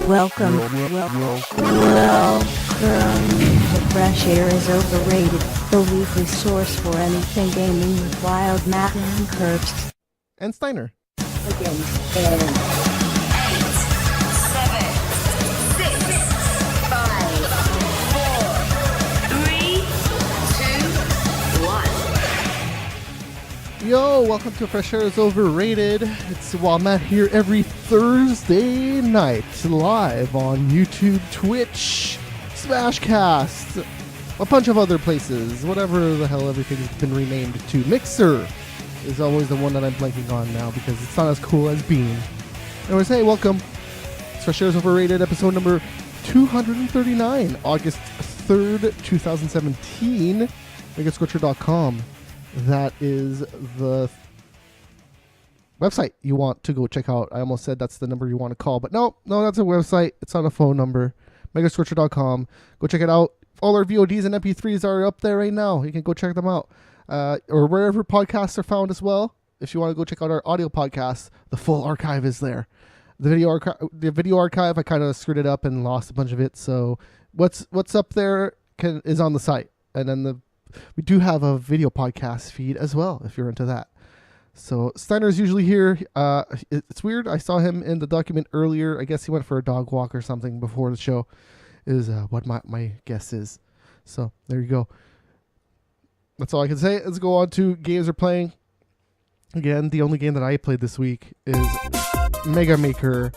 Welcome. The Fresh Air is overrated. The weekly source for anything gaming with Wild Matt and Herbst. And Steiner. Against Aaron. 8, 7, 6, 5, 4, 3, 2, 1. Yo, welcome to Fresh Air is Overrated. It's Wild Matt here every Thursday night, live on YouTube, Twitch, Smashcast, a bunch of other places, whatever the hell everything's been renamed to. Mixer is always the one that I'm blanking on now because it's not as cool as Bean. Anyways, hey, welcome. It's Fresh Air is Overrated, episode number 239, August 3rd, 2017, MegaScorcher.com. That is the website you want to go check out. I almost said that's the number you want to call, but no, that's a website. It's not a phone number. MegaScorcher.com. Go check it out. All our VODs and MP3s are up there right now. You can go check them out. Or wherever podcasts are found as well. If you want to go check out our audio podcasts, the full archive is there. The video archive, I kind of screwed it up and lost a bunch of it. So what's up there is on the site. And then we do have a video podcast feed as well, if you're into that. So Steiner's usually here. It's weird. I saw him in the document earlier. I guess he went for a dog walk or something before the show, is what my guess is. So there you go. That's all I can say. Let's go on to games we're playing. Again, the only game that I played this week is Mega Maker,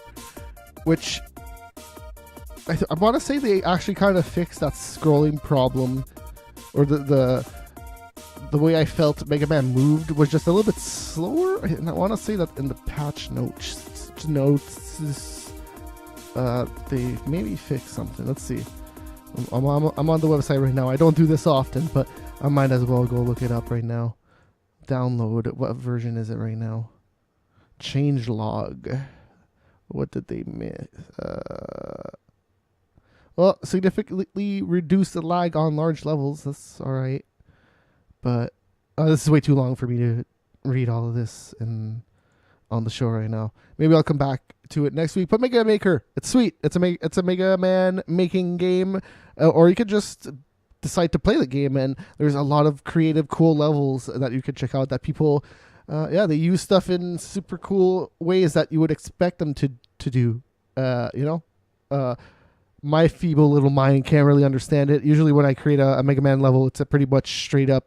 which I want to say they actually kind of fixed that scrolling problem. Or the way I felt Mega Man moved was just a little bit slower. And I want to say that in the patch notes, they maybe fixed something. Let's see. I'm on the website right now. I don't do this often, but I might as well go look it up right now. Download. What version is it right now? Changelog. What did they miss? Well, significantly reduce the lag on large levels. That's all right. But this is way too long for me to read all of this on the show right now. Maybe I'll come back to it next week. But Mega Maker, it's sweet. It's a Mega Man making game. Or you could just decide to play the game. And there's a lot of creative, cool levels that you could check out that people, they use stuff in super cool ways that you would expect them to do. My feeble little mind can't really understand it. Usually when I create a Mega Man level, it's a pretty much straight up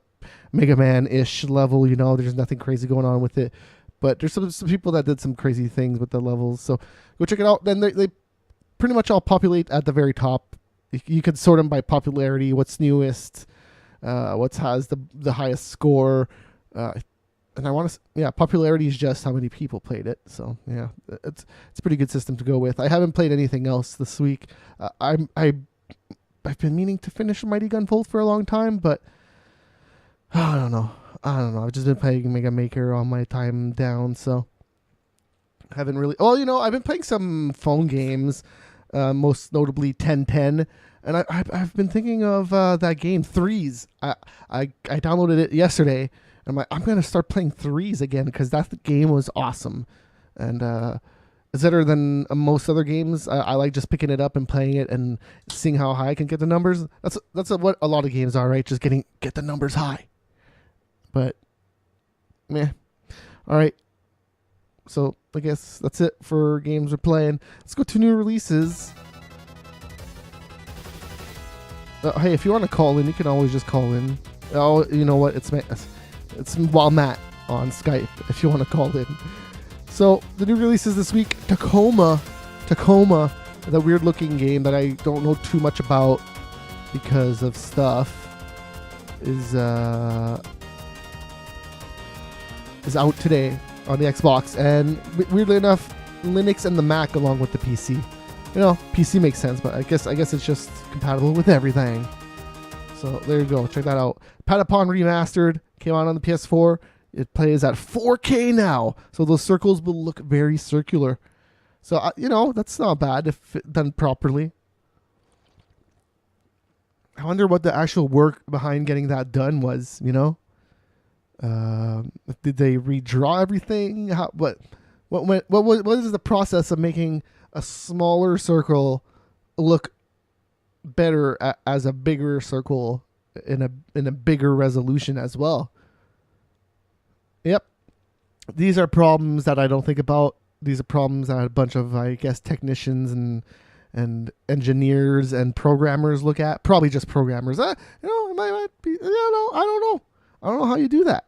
Mega Man-ish level, there's nothing crazy going on with it. But there's some people that did some crazy things with the levels. So go check it out. Then they pretty much all populate at the very top. You can sort them by popularity, what's newest, what has the highest score. And I want to, popularity is just how many people played it. So yeah, it's a pretty good system to go with. I haven't played anything else this week. I've been meaning to finish Mighty Gun Volt for a long time, but I don't know. I've just been playing Mega Maker on my time down, so haven't really. Well, I've been playing some phone games, most notably 1010. And I've been thinking of that game Threes. I downloaded it yesterday. I'm like, I'm going to start playing Threes again because that game was awesome. And it's better than most other games. I like just picking it up and playing it and seeing how high I can get the numbers. That's what a lot of games are, right? Just get the numbers high. But, meh. All right. So, I guess that's it for games we're playing. Let's go to new releases. Hey, if you want to call in, you can always just call in. Oh, you know what? It's Wild Matt on Skype if you want to call in. So the new releases this week: Tacoma, the weird looking game that I don't know too much about because of stuff, is out today on the Xbox, and weirdly enough, Linux and the Mac along with the PC. PC makes sense, but I guess it's just compatible with everything. So there you go. Check that out. Patapon Remastered came out on the PS4. It plays at 4K now, so those circles will look very circular. So that's not bad if done properly. I wonder what the actual work behind getting that done was. Did they redraw everything? What What is the process of making a smaller circle look better as a bigger circle in a bigger resolution as well? Yep. These are problems that I don't think about. These are problems that a bunch of, I guess, technicians and engineers and programmers look at. Probably just programmers. It might be. I don't know. I don't know how you do that.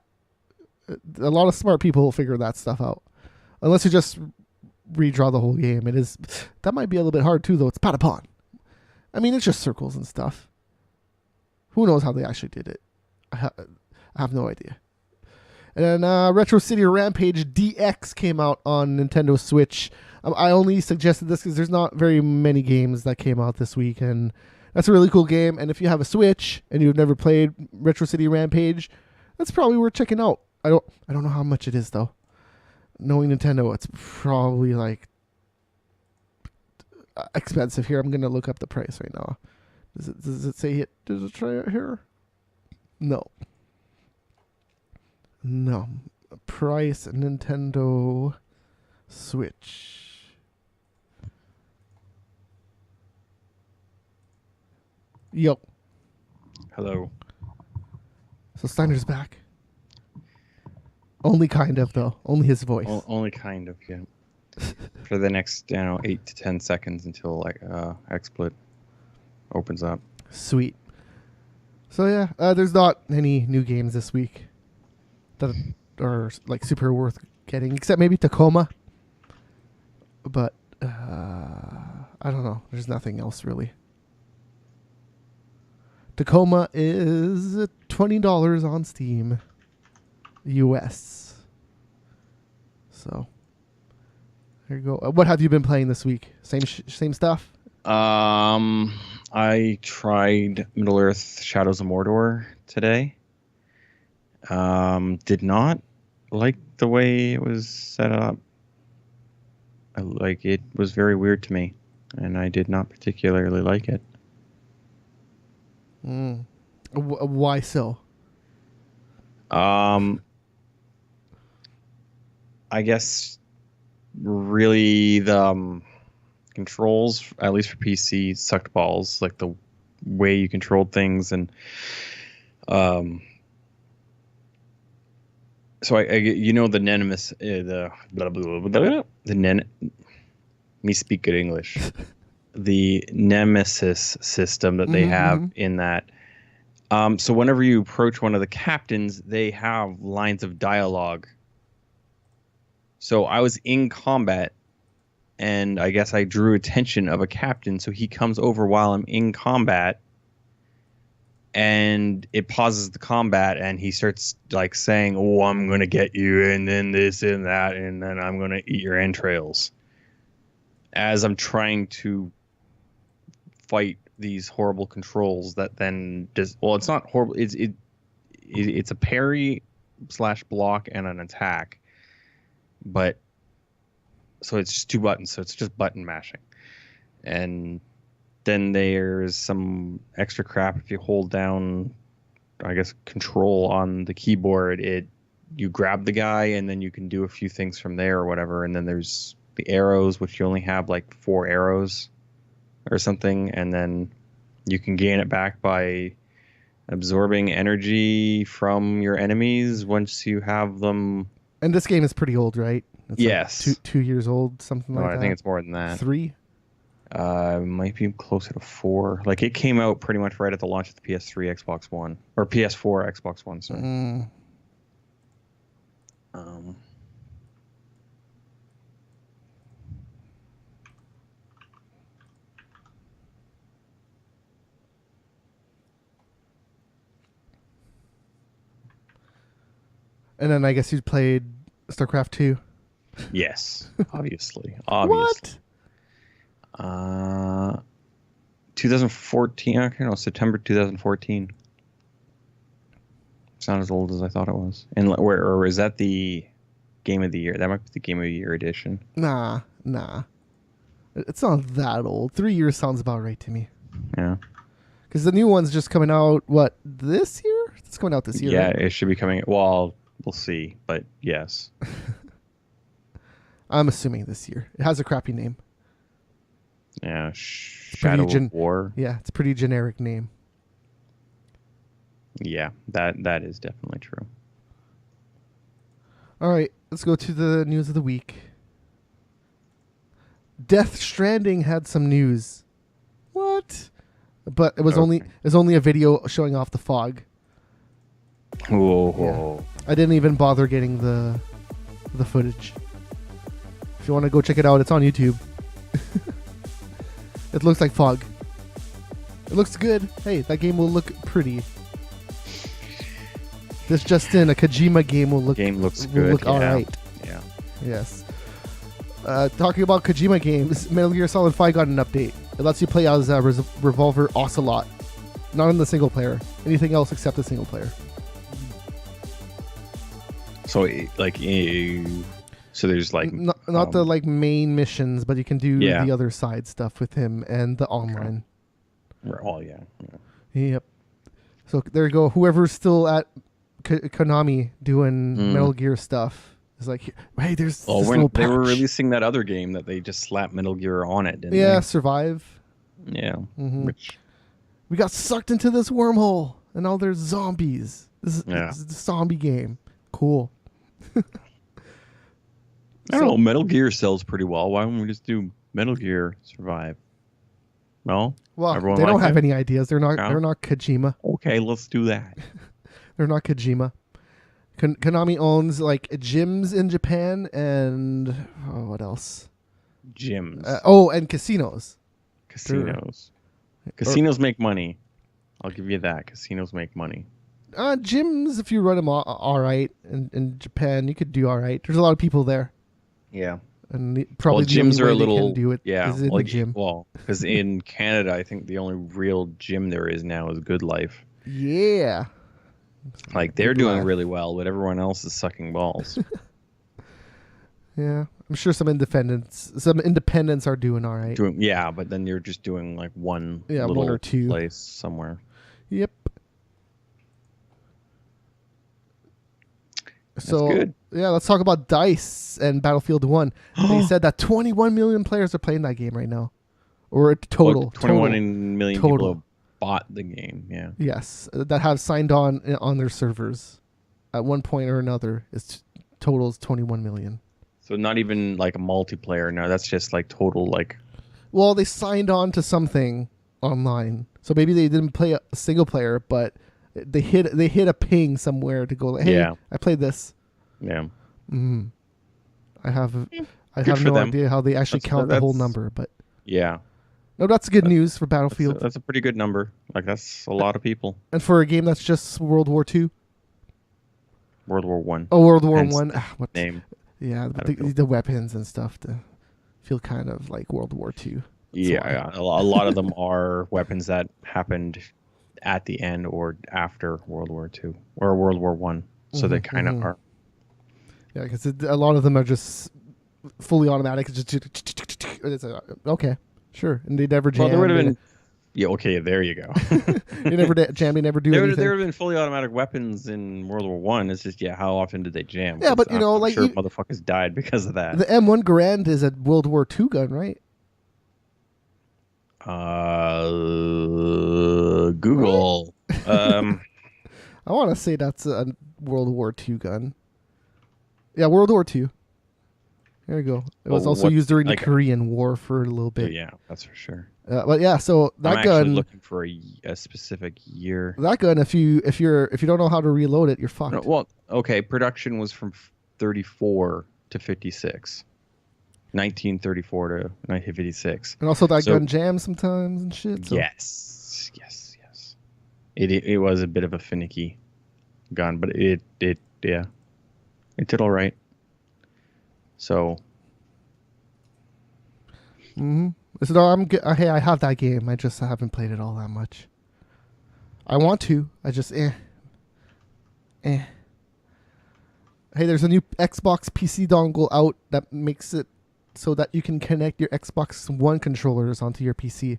A lot of smart people will figure that stuff out, unless you just redraw the whole game. That might be a little bit hard too, though. It's Patapon. I mean, it's just circles and stuff. Who knows how they actually did it? I have no idea. And then Retro City Rampage DX came out on Nintendo Switch. I only suggested this because there's not very many games that came out this week, and that's a really cool game. And if you have a Switch and you've never played Retro City Rampage, that's probably worth checking out. I don't know how much it is though. Knowing Nintendo, it's probably like expensive here. I'm gonna look up the price right now. Does it say it? Does it try it here? No. Price Nintendo Switch. Yo. Hello. So Steiner's back. Only kind of, though. Only his voice. Only kind of, yeah. For the next, 8 to 10 seconds until XSplit opens up. Sweet. So yeah, there's not any new games this week that are like super worth getting, except maybe Tacoma. But I don't know. There's nothing else really. Tacoma is $20 on Steam, US. So there you go. What have you been playing this week? Same stuff. I tried Middle-earth: Shadows of Mordor today. Did not like the way it was set up. It was very weird to me, and I did not particularly like it. Why so? I guess really the controls, at least for PC, sucked balls. Like the way you controlled things, and so the Nemesis, the blah, blah, blah, blah, me speak good English. The Nemesis system that they have in that. So whenever you approach one of the captains, they have lines of dialogue. So I was in combat, and I guess I drew attention of a captain. So he comes over while I'm in combat, and it pauses the combat, and he starts like saying, "Oh, I'm gonna get you, and then this and that, and then I'm gonna eat your entrails." As I'm trying to fight these horrible controls that then does well. It's not horrible. It's a parry / block and an attack, but so it's just 2 buttons. So it's just button mashing, and then there's some extra crap if you hold down, I guess, control on the keyboard. You grab the guy and then you can do a few things from there or whatever. And then there's the arrows, which you only have like 4 arrows or something, and then you can gain it back by absorbing energy from your enemies once you have them. And this game is pretty old, right? It's yes. Like 2 years old, something like that. I think it's more than that. 3? Might be closer to 4. Like it came out pretty much right at the launch of the PS3, Xbox One, or PS4, Xbox One. Sorry. And then I guess you played StarCraft 2. Yes, obviously. What? 2014. Okay, no, September 2014. It's not as old as I thought it was. And or is that the Game of the Year? That might be the Game of the Year edition. Nah. It's not that old. 3 years sounds about right to me. Yeah. Because the new one's just coming out, this year? It's coming out this year. Yeah, right? it should be coming. Well, we'll see. But yes. I'm assuming this year. It has a crappy name. Yeah, pretty Shadow of War. Yeah, it's a pretty generic name. Yeah, that is definitely true. All right, let's go to the news of the week. Death Stranding had some news. What? But it was only a video showing off the fog. Whoa. I didn't even bother getting the footage. If you want to go check it out, it's on YouTube. It looks like fog. It looks good. Hey, that game will look pretty. This just in, a Kojima game will look good. All right. Yeah. Yes. Talking about Kojima games, Metal Gear Solid 5 got an update. It lets you play as a Revolver Ocelot. Not in the single player. Anything else except the single player. So, so there's like... Not the like main missions, but you can do Yeah. the other side stuff with him and the online. Oh, yeah. Yep. So there you go. Whoever's still at Konami doing Metal Gear stuff is like, hey, there's this little patch. They were releasing that other game that they just slapped Metal Gear on it, didn't they? Yeah, Survive. Yeah. Which we got sucked into this wormhole, and now there's zombies. This is a zombie game. Cool. I don't know. Metal Gear sells pretty well. Why don't we just do Metal Gear Survive? No. Well, Everyone they don't like have it? any ideas. They're not. No? They're not Kojima. Okay, let's do that. They're not Kojima. Konami owns like gyms in Japan and what else? Gyms. And casinos. Casinos make money. I'll give you that. Casinos make money. Gyms, if you run them all right in Japan, you could do all right. There's a lot of people there. Yeah. And probably the gyms only are way a little. they can do it is in the gym. Well, because in Canada, I think the only real gym there is now is Good Life. Yeah. Like they're doing really well, but everyone else is sucking balls. Yeah, I'm sure some independents are doing all right. But then you're just doing like one one or two place somewhere. Yep. So good. Yeah, let's talk about DICE and Battlefield 1. They said that 21 million players are playing that game right now, or total. 21 million people have bought the game. Yeah. Yes, that have signed on their servers at one point or another. It's total is 21 million. So not even like a multiplayer now. That's just like total like. Well, they signed on to something online, so maybe they didn't play a single player, but they hit a ping somewhere to go like, hey, I played this. Yeah. I have no idea how they actually count the whole number, but yeah. No, that's good news for Battlefield. That's a pretty good number. Like that's a lot of people. And for a game that's just World War II. World War One. Oh, World War One. What name? Yeah, the weapons and stuff to feel kind of like World War II. Yeah, a lot of them are weapons that happened at the end or after World War II or World War One. So they kind of are. Yeah, because a lot of them are just fully automatic. It's okay, sure, and they never jam. Well, there would have been. Yeah, okay, there you go. They never jam. They never do anything. There would have been fully automatic weapons in World War One. It's just how often did they jam? Yeah, but I'm like sure motherfuckers died because of that. The M1 Garand is a World War II gun, right? Google. I want to say that's a World War II gun. Yeah, World War II. There you go. It was also used during the Korean War for a little bit. Yeah, that's for sure. But yeah, so that I'm gun. actually looking for a specific year. That gun, if you don't know how to reload it, you're fucked. No, well, okay. Production was from 34 to 56. 1934 to 1956. And also that gun jams sometimes and shit. So. Yes. It was a bit of a finicky gun, but it did all right. So. So hey, I have that game. I haven't played it all that much. I want to. I just Hey, there's a new Xbox PC dongle out that makes it so that you can connect your Xbox One controllers onto your PC.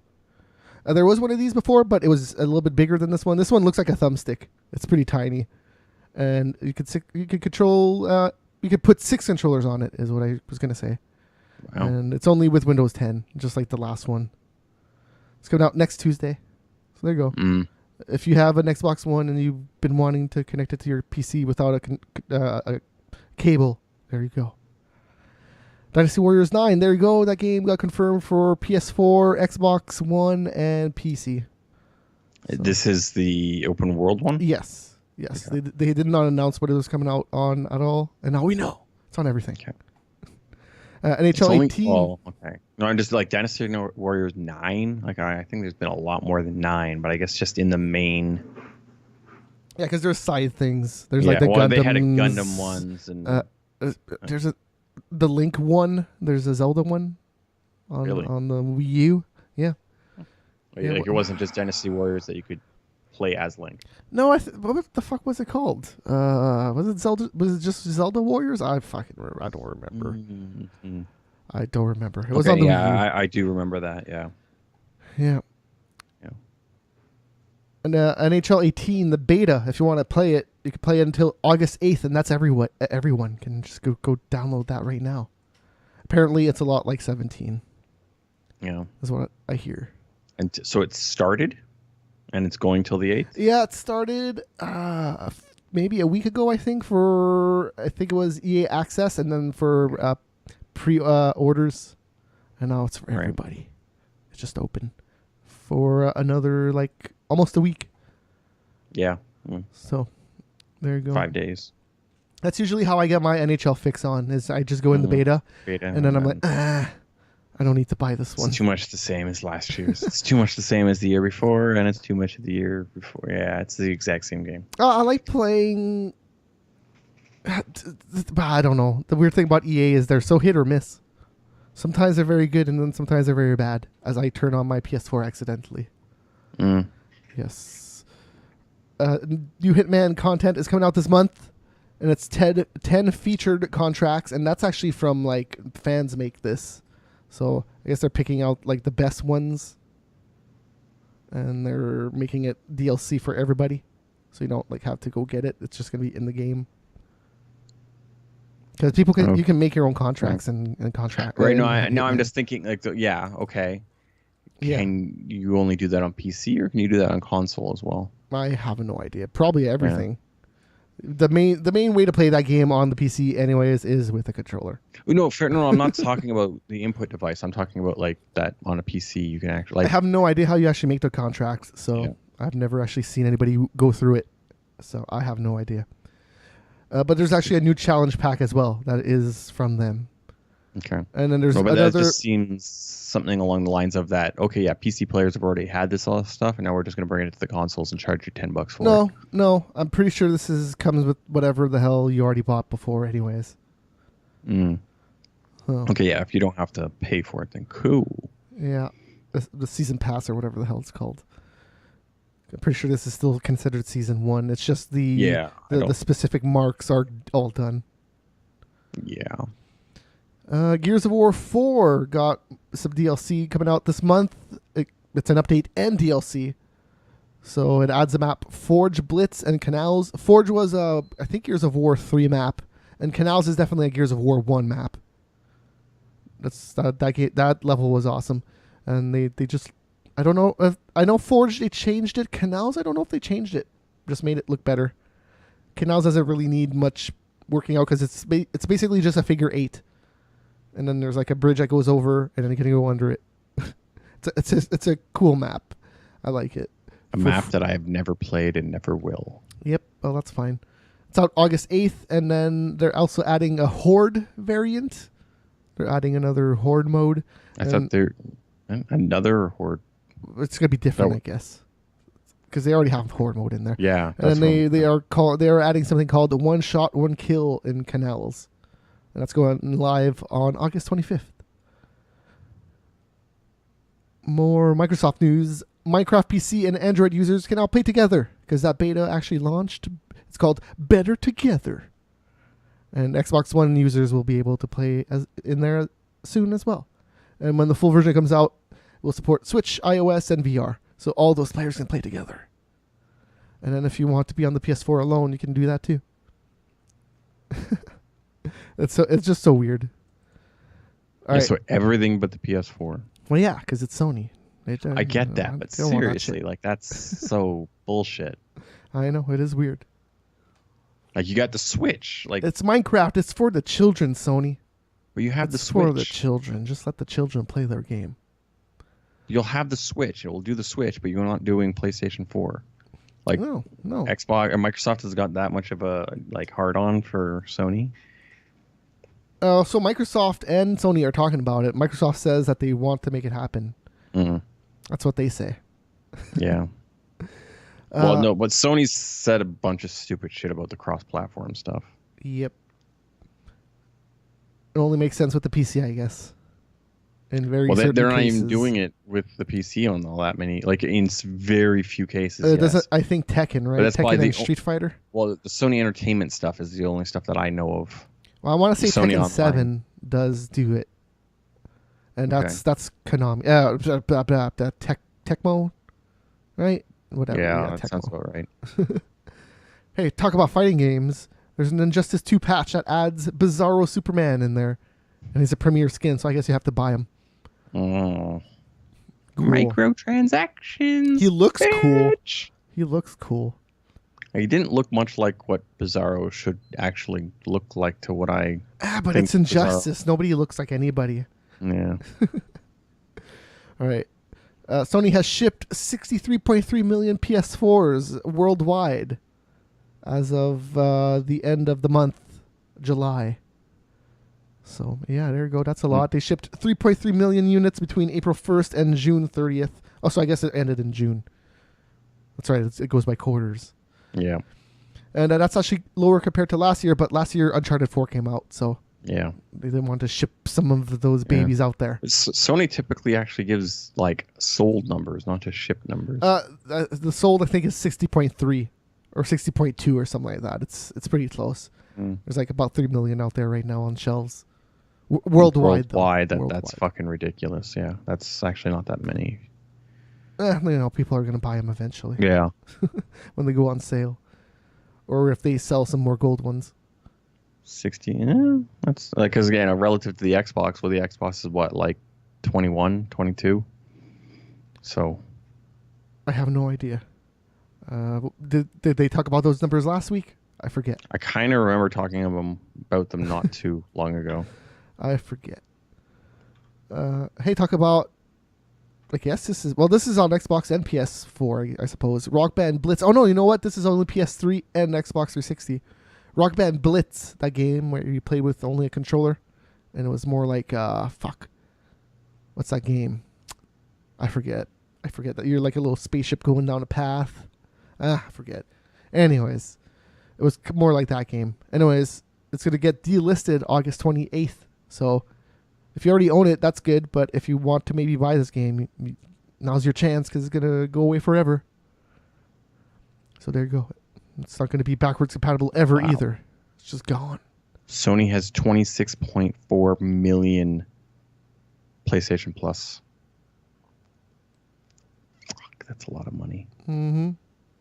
There was one of these before, but it was a little bit bigger than this one. This one looks like a thumbstick. It's pretty tiny, and you could control you could put 6 controllers on it, is what I was gonna say. Wow. And it's only with Windows 10, just like the last one. It's coming out next Tuesday. So there you go. If you have an Xbox One and you've been wanting to connect it to your PC without a cable, there you go. Dynasty Warriors 9, there you go. That game got confirmed for PS4, Xbox One, and PC. So, This is the open world one? yes. Yes. Okay. They did not announce what it was coming out on at all. And now we know. It's on everything. Okay. NHL 18. Oh, okay. No, I'm just like Dynasty Warriors 9. Like I think there's been a lot more than 9, but I guess just in the main. Yeah, because there's side things. There's Yeah, like the well, Gundams. they had a Gundam ones and There's the Link one. There's a Zelda one on Really? on the Wii U. Yeah. yeah, like it wasn't just Dynasty Warriors that you could play as Link. No, what the fuck was it called? Was it Zelda? Was it just Zelda Warriors? I don't remember. Mm-hmm. I don't remember. It was on the Wii U. Yeah, I do remember that. Yeah. Yeah. Yeah. And NHL 18, the beta. If you want to play it, you can play it until August 8th, and that's everyone. Everyone can just go download that right now. Apparently, it's a lot like 17. Yeah. Is what I hear. And so it started, and it's going till the 8th. Yeah, it started maybe a week ago. I think it was EA Access, and then for pre-orders, and now it's for Right. everybody. It's just open for another like almost a week. Yeah. So there you go. 5 days. That's usually how I get my NHL fix on. Is I just go in the beta, and then I'm like, I don't need to buy this one. It's too much the same as last year's. It's too much the same as the year before, and it's too much of the year before. Yeah, it's the exact same game. I like playing. I don't know. The weird thing about EA is they're so hit or miss. Sometimes they're very good, and then sometimes they're very bad. As I turn on my PS4 accidentally. Yes. New Hitman content is coming out this month, and it's 10 featured contracts, and that's actually from like fans make this. So I guess they're picking out like the best ones, and they're making it DLC for everybody, so you don't like have to go get it. It's just gonna be in the game. Because people can, you can make your own contracts and contract. Right. Now I'm just thinking like, okay. Can you only do that on PC, or can you do that on console as well? I have no idea. Probably everything. Yeah. The main way to play that game on the PC, anyways, is with a controller. No, I'm not talking about the input device. I'm talking about like that on a PC. You can actually. I have no idea how you actually make the contracts, so I've never actually seen anybody go through it. So I have no idea. But there's actually a new challenge pack as well that is from them. Okay. And then there's but another. That just seems something along the lines of that. Okay, yeah, PC players have already had this all stuff, and now we're just going to bring it to the consoles and charge you $10 for it. No. I'm pretty sure this comes with whatever the hell you already bought before, anyways. Oh. Okay, yeah. If you don't have to pay for it, then cool. Yeah, the season pass or whatever the hell it's called. I'm pretty sure this is still considered season 1. It's just the specific marks are all done. Yeah. Gears of War 4 got some DLC coming out this month. It's an update and DLC. So it adds a map, Forge, Blitz, and Canals. Forge was, I think, Gears of War 3 map. And Canals is definitely a Gears of War 1 map. That level was awesome. And they just... I don't know. I know Forge, they changed it. Canals, I don't know if they changed it. Just made it look better. Canals doesn't really need much working out because it's basically just a figure 8. And then there's like a bridge that goes over, and then you can go under it. It's a cool map. I like it. A map that I have never played and never will. Yep. Well, that's fine. It's out August 8th, and then they're also adding a Horde variant. They're adding another Horde mode. I thought they're another Horde. It's gonna be different, I guess, because they already have Horde mode in there. Yeah. And then they are adding something called the One Shot One Kill in Canals. And that's going live on August 25th. More Microsoft news. Minecraft PC and Android users can now play together because that beta actually launched. It's called Better Together. And Xbox One users will be able to play in there soon as well. And when the full version comes out, it will support Switch, iOS, and VR. So all those players can play together. And then if you want to be on the PS4 alone, you can do that too. It's just so weird. All right. So everything but the PS4. Well, yeah, because it's Sony. I get that, but they don't want that seriously, shit. like that's so bullshit. I know it is weird. Like you got the Switch, like It's Minecraft. It's for the children, Sony. but you have the It's for the Switch. children. Just let the children play their game. You'll have the Switch. It will do the Switch, but you're not doing PlayStation 4. Like No. Xbox or Microsoft has got that much of a like hard on for Sony. So Microsoft and Sony are talking about it. Microsoft says that they want to make it happen. Mm, That's what they say. yeah. Well, no, but Sony's said a bunch of stupid shit about the cross-platform stuff. Yep. It only makes sense with the PC, I guess. In very Well, certain they're not cases. even doing it with the PC on all that many. Like in very few cases. Does Yes. it, I think Tekken, right? But that's probably Tekken and the o- Street Fighter. Well, the Sony Entertainment stuff is the only stuff that I know of. Well, I want to say Sony Tekken Online. 7 does do it. And Okay. that's Konami. Tecmo, right? Whatever. Yeah, that Tecmo. sounds about right. Hey, talk about fighting games. There's an Injustice 2 patch that adds Bizarro Superman in there. And he's a premier skin, so I guess you have to buy him. Oh. Cool. Microtransactions. He looks cool. bitch. He looks cool. He didn't look much like what Bizarro should actually look like to what I. But think it's Injustice. Nobody looks like anybody. Yeah. All right. Sony has shipped 63.3 million PS4s worldwide as of the end of the month, July. So, yeah, there you go. That's a lot. They shipped 3.3 million units between April 1st and June 30th. Oh, so I guess it ended in June. That's right. It goes by quarters. Yeah. And that's actually lower compared to last year, but last year Uncharted 4 came out, so Yeah. they didn't want to ship some of those babies out there. Sony typically actually gives like sold numbers, not just shipped numbers. The sold, I think, is 60.3 or 60.2 or something like that. It's pretty close. Mm. There's like about 3 million out there right now on shelves. Worldwide, though. Worldwide, that's Worldwide. fucking ridiculous. Yeah, that's actually not that many. People are going to buy them eventually Yeah. when they go on sale. Or if they sell some more gold ones. 60. Yeah, that's like, because again, relative to the Xbox, well, the Xbox is what, like 21, 22? So. I have no idea. Did they talk about those numbers last week? I forget. I kind of remember talking about them not too long ago. I forget. Hey, talk about. I guess this is on Xbox and PS4, I suppose. Rock Band Blitz. Oh no, you know what? This is only PS3 and Xbox 360. Rock Band Blitz, that game where you played with only a controller, and it was more like what's that game? I forget that you're like a little spaceship going down a path. I forget. Anyways, it was more like that game. Anyways, it's gonna get delisted August 28th. So if you already own it, that's good. But if you want to maybe buy this game, now's your chance because it's going to go away forever. So there you go. It's not going to be backwards compatible ever either. It's just gone. Sony has 26.4 million PlayStation Plus. Fuck, that's a lot of money. Mm-hmm.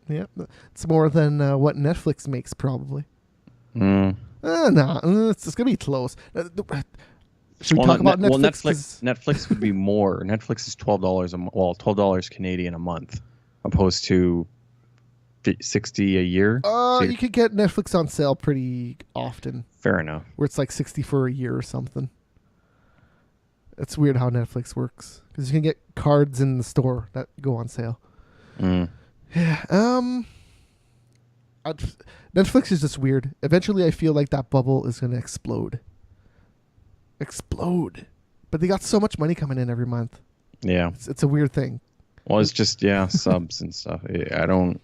Yeah. It's more than what Netflix makes, probably. Mm. It's going to be close. Should we talk about Netflix? Well, Netflix would be more. Netflix is $12 $12 Canadian a month, opposed to $60 a year. You could get Netflix on sale pretty often, Fair enough. where it's like $60 for a year or something. It's weird how Netflix works because you can get cards in the store that go on sale. Mm. Yeah. Netflix is just weird. Eventually, I feel like that bubble is going to explode. But they got so much money coming in every month. Yeah. It's a weird thing. Well, it's just subs and stuff. I don't.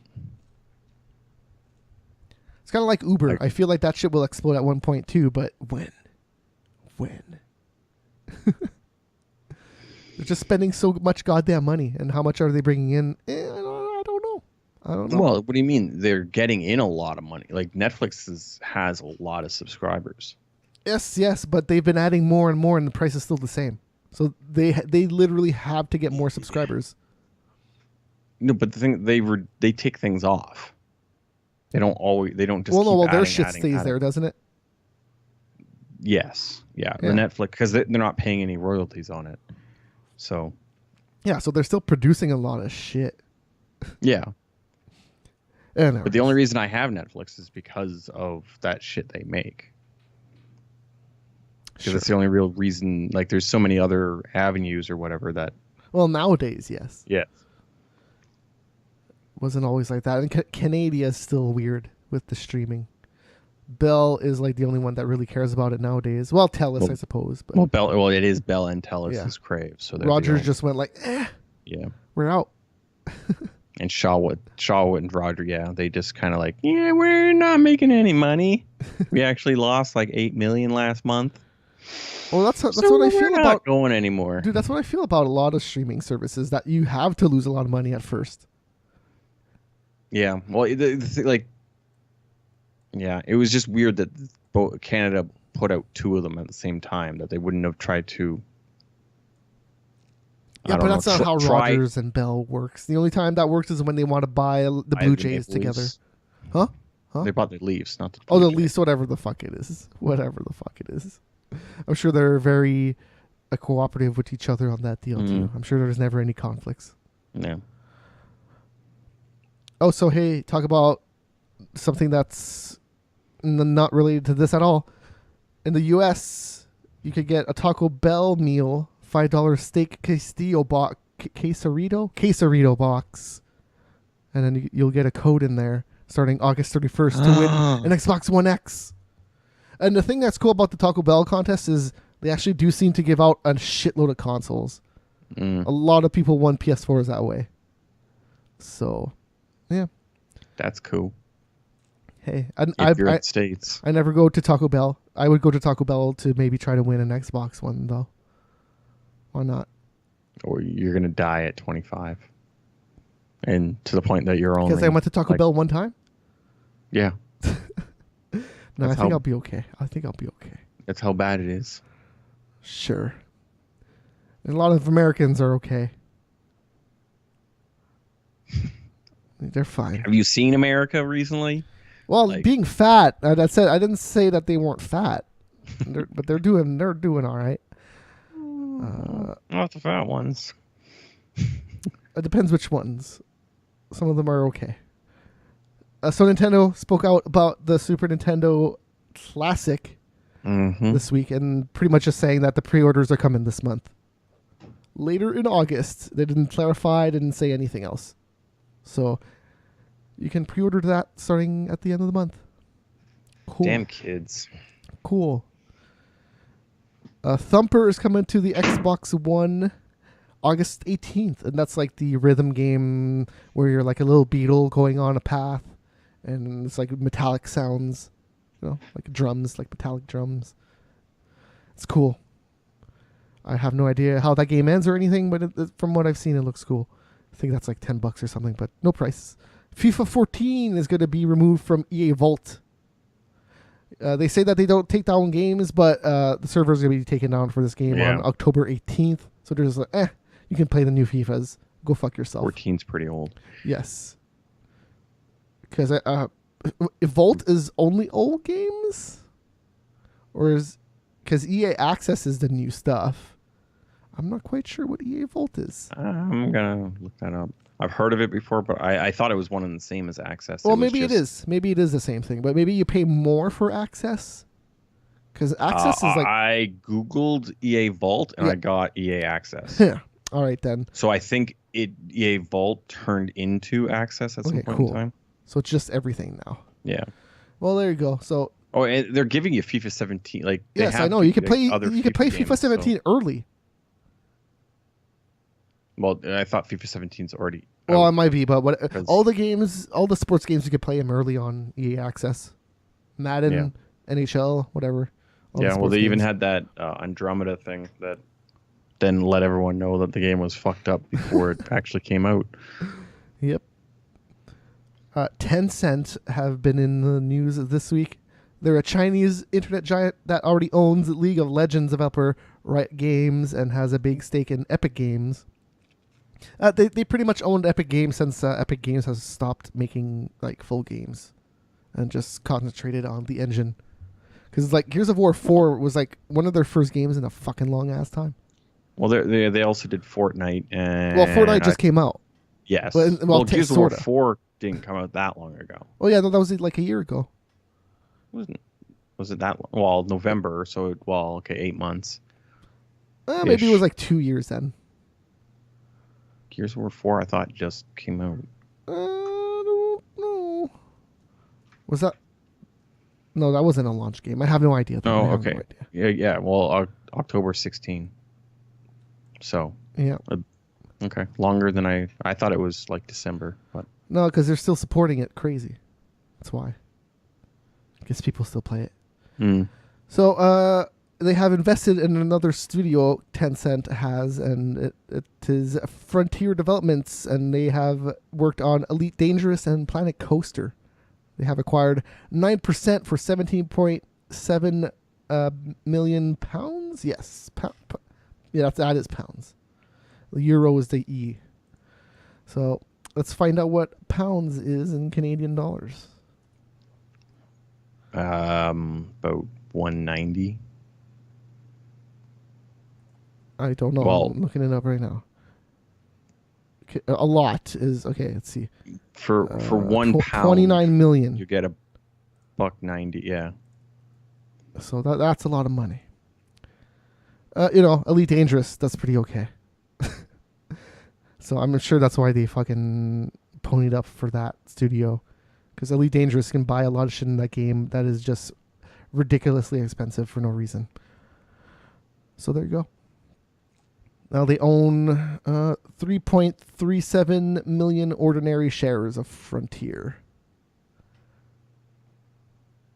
It's kind of like Uber. I feel like that shit will explode at one point too. But when? They're just spending so much goddamn money, and how much are they bringing in? I don't know. Well, what do you mean? They're getting in a lot of money. Like Netflix has a lot of subscribers. Yes, but they've been adding more and more, and the price is still the same. So they literally have to get more subscribers. No, but the thing they take things off. They don't just. Well, keep their adding, shit adding, stays adding. there, doesn't it? Yes. Yeah. The Yeah. Netflix, because they're not paying any royalties on it. So, Yeah, so they're still producing a lot of shit. yeah. Anyways. But the only reason I have Netflix is because of that shit they make. Because Sure. that's the only real reason. Like, there's so many other avenues or whatever that. Well, nowadays, yes. Yeah. Wasn't always like that. And Canada is still weird with the streaming. Bell is like the only one that really cares about it nowadays. Well, TELUS, I suppose. But Well, it is Bell and TELUS Yeah. is Crave. So Rogers just went like, yeah. we're out. And Shawwood and Roger, yeah, they just kind of like, yeah, we're not making any money. We actually lost like 8 million last month. Well, that's So what I we're feel not about. going anymore. Dude, that's what I feel about a lot of streaming services, that you have to lose a lot of money at first. Yeah, well, like, yeah, it was just weird that Canada put out two of them at the same time, that they wouldn't have tried to. Yeah, but that's not how Rogers and Bell works. The only time that works is when they want to buy the Blue Jays together. Huh? They bought the Leafs, not the Oh, Blue the Jays. Leafs, whatever the fuck it is. Whatever the fuck it is. I'm sure they're very cooperative with each other on that deal, too. I'm sure there's never any conflicts. Yeah. Oh, so hey, talk about something that's not related to this at all. In the U.S., you could get a Taco Bell meal, $5 steak quesadillo box, quesarito box, and then you'll get a code in there starting August 31st to win an Xbox One X. And the thing that's cool about the Taco Bell contest is they actually do seem to give out a shitload of consoles. A lot of people won PS4s that way. So, yeah. That's cool. Hey, If you're in the States. I never go to Taco Bell. I would go to Taco Bell to maybe try to win an Xbox One, though. Why not? Or you're going to die at 25. And to the point that you're only... Because I went to Taco Bell one time? Yeah. No, I think I'll be okay. That's how bad it is. Sure. And a lot of Americans are okay. They're fine. Have you seen America recently? Well, being fat, that said, I didn't say that they weren't fat, but they're doing all right. Not the fat ones. It depends which ones. Some of them are okay. So Nintendo spoke out about the Super Nintendo Classic this week, and pretty much just saying that the pre-orders are coming this month. Later in August. They didn't clarify, didn't say anything else. So you can pre-order that starting at the end of the month. Cool. Damn kids. Cool. Thumper is coming to the Xbox One August 18th, and that's like the rhythm game where you're like a little beetle going on a path, and it's like metallic sounds, like drums, like metallic drums. It's cool. I have no idea how that game ends or anything, but from what I've seen, it looks cool. I think that's like $10 or something, but no price. FIFA 14 is going to be removed from EA Vault. They say that they don't take down games, but the servers are going to be taken down for this game on October 18th. So there's like, you can play the new FIFAs. Go fuck yourself. 14's pretty old. Yes. Because Vault is only old games? Or is... Because EA Access is the new stuff. I'm not quite sure what EA Vault is. I'm going to look that up. I've heard of it before, but I thought it was one and the same as Access. Well, maybe it is. Maybe it is the same thing, but maybe you pay more for Access. Because Access is like... I Googled EA Vault, and I got EA Access. Yeah. All right, then. So I think EA Vault turned into Access at some point in time. So it's just everything now. Yeah. Well, there you go. So... Oh, and they're giving you FIFA 17. Like, yes, I know. You can play. You can play FIFA 17 early. Well, I thought FIFA 17's already. Well, it might be, but all the sports games, you can play them early on EA Access. Madden, NHL, whatever. Yeah, well, they even had that Andromeda thing that then let everyone know that the game was fucked up before it actually came out. Yep. Tencent have been in the news this week. They're a Chinese internet giant that already owns League of Legends developer Riot Games and has a big stake in Epic Games. They pretty much owned Epic Games since Epic Games has stopped making like full games and just concentrated on the engine. Because like Gears of War 4 was like one of their first games in a fucking long ass time. Well, they also did Fortnite and Well, Fortnite just came out. Yes. Well, Gears of War sorta. 4 didn't come out that long ago. Oh yeah, that was like a year ago. Was it that long? Well, November, so 8 months. Maybe it was like 2 years then. Gears of War 4 I thought just came out. I don't know. Was that? No, that wasn't a launch game. I have no idea. Oh, okay. Yeah. Well, October 16. So. Yeah. Okay. Longer than I thought it was like December, but. No, because they're still supporting it. Crazy. That's why. I guess people still play it. So, they have invested in another studio Tencent has, and it is Frontier Developments, and they have worked on Elite Dangerous and Planet Coaster. They have acquired 9% for 17.7 million pounds. Yes, yeah, that is pounds. The euro is the E. So let's find out what pounds is in Canadian dollars. About 190. I don't know. Well, I'm looking it up right now. Okay, a lot is okay. Let's see. For 1 pound, 29 million. you get $1.90. Yeah. So that's a lot of money. Elite Dangerous, that's pretty okay. So I'm sure that's why they fucking ponied up for that studio, because Elite Dangerous can buy a lot of shit in that game that is just ridiculously expensive for no reason. So there you go. Now they own 3.37 million ordinary shares of Frontier.